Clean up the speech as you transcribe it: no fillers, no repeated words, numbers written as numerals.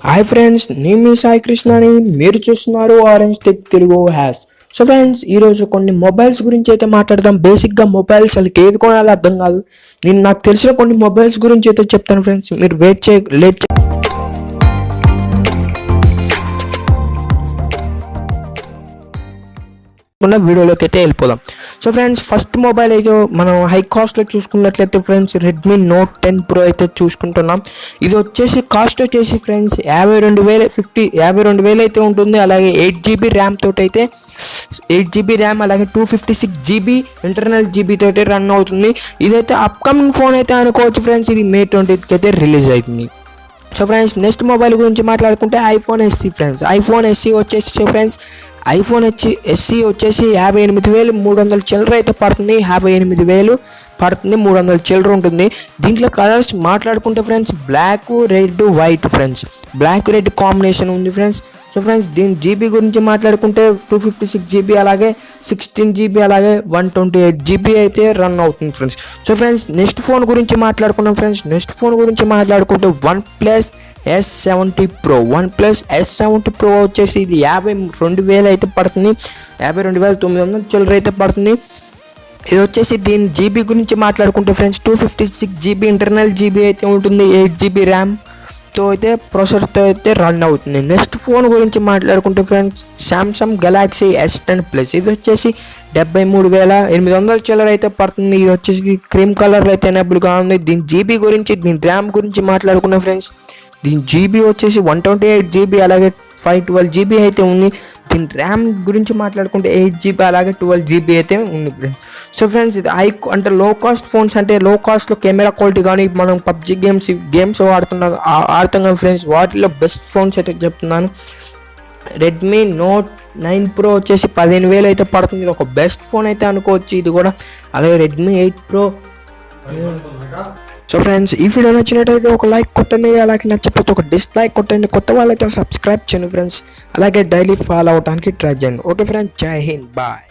Hi friends, నేను మీ సాయి కృష్ణని. మీరు చూస్తున్నారు orange tech Telugu has. So friends, ఈరోజు కొన్ని మొబైల్స్ గురించి అయితే మాట్లాడదాం. బేసిక్గా మొబైల్స్ వాళ్ళకి ఏది కొనాలో అర్థం కాదు. నేను నాకు తెలిసిన కొన్ని మొబైల్స్ గురించి అయితే చెప్తాను ఫ్రెండ్స్. మీరు లేట్ వీడియోలోకి అయితే వెళ్ళిపోదాం. సో ఫ్రెండ్స్, ఫస్ట్ మొబైల్ అయితే మనం హై కాస్ట్లో చూసుకున్నట్లయితే ఫ్రెండ్స్ రెడ్మీ నోట్ 10 ప్రో అయితే చూసుకుంటున్నాం. ఇది వచ్చేసి కాస్ట్ వచ్చేసి ఫ్రెండ్స్ 52,000 అయితే ఉంటుంది. అలాగే 8 GB ర్యామ్ తోటి అయితే 8 GB ర్యామ్, అలాగే 256 GB ఇంటర్నల్ జీబీ తోటి రన్ అవుతుంది. ఇదైతే అప్కమింగ్ ఫోన్ అయితే అనుకోవచ్చు ఫ్రెండ్స్. ఇది May 20th అయితే రిలీజ్ అవుతుంది. సో ఫ్రెండ్స్, నెక్స్ట్ మొబైల్ గురించి మాట్లాడుకుంటే iPhone SC friends. IPhone SC వచ్చేసి ఫ్రెండ్స్ ఎస్సీ వచ్చేసి 58,300 చిల్లర అయితే పడుతుంది. 58,000 పడుతుంది, 300 చిల్లర ఉంటుంది. దీంట్లో కలర్స్ మాట్లాడుకుంటే friends black, red, white friends. Black red combination ఉంది ఫ్రెండ్స్. సో ఫ్రెండ్స్, దీని జీబీ గురించి మాట్లాడుకుంటే 256 GB, అలాగే 16 GB, అలాగే 128 GB అయితే రన్ అవుతుంది friends. So friends, next phone గురించి మాట్లాడుకున్నాం ఫ్రెండ్స్. నెక్స్ట్ ఫోన్ గురించి మాట్లాడుకుంటే OnePlus S70 Pro. OnePlus S70 Pro వచ్చేసి ఇది 52,000 అయితే పడుతుంది. 52,900 చిల్లర అయితే పడుతుంది. ఇది వచ్చేసి దీని జీబీ గురించి మాట్లాడుకుంటే ఫ్రెండ్స్ 256 GB ఇంటర్నల్ జీబీ అయితే ఉంటుంది. 8 GB ర్యామ్తో అయితే ప్రాసెసర్తో అయితే రన్ అవుతుంది. నెక్స్ట్ ఫోన్ గురించి మాట్లాడుకుంటే friends Samsung Galaxy S10 Plus. ఇది వచ్చేసి 73,800 చిల్లర అయితే పడుతుంది. ఇది వచ్చేసి క్రీమ్ కలర్లో అయితే ఎనేబుల్గా ఉంది. దీని జీబీ గురించి, దీని ర్యామ్ గురించి మాట్లాడుకున్న ఫ్రెండ్స్ దీని జీబీ వచ్చేసి 128 GB, అలాగే 512 GB అయితే ఉంది. దీని ర్యామ్ గురించి మాట్లాడుకుంటే 8 GB, అలాగే 12 GB అయితే ఉంది ఫ్రెండ్స్. సో ఫ్రెండ్స్, ఇది అంటే లో కాస్ట్ ఫోన్స్, అంటే లో కాస్ట్లో కెమెరా క్వాలిటీ కానీ మనం పబ్జి గేమ్స్ ఆడుతాం కానీ ఫ్రెండ్స్, వాటిలో బెస్ట్ ఫోన్స్ అయితే చెప్తున్నాను. రెడ్మీ నోట్ 9 ప్రో వచ్చేసి 15,000 అయితే పడుతుంది. ఇది ఒక బెస్ట్ ఫోన్ అయితే అనుకోవచ్చు ఇది కూడా. అలాగే రెడ్మీ 8 ప్రో. సో ఫ్రెండ్స్, ఈ వీడియో నచ్చినట్టయితే ఒక లైక్ కొట్టండి, అలాగే నచ్చకపోతే ఒక డిస్లైక్ కొట్టండి. కొత్త వాళ్ళైతే సబ్స్క్రైబ్ చేయండి ఫ్రెండ్స్. అలాగే డైలీ ఫాలో అవడానికి ట్రై చేయండి. ఓకే ఫ్రెండ్స్, జై హింద్, బాయ్.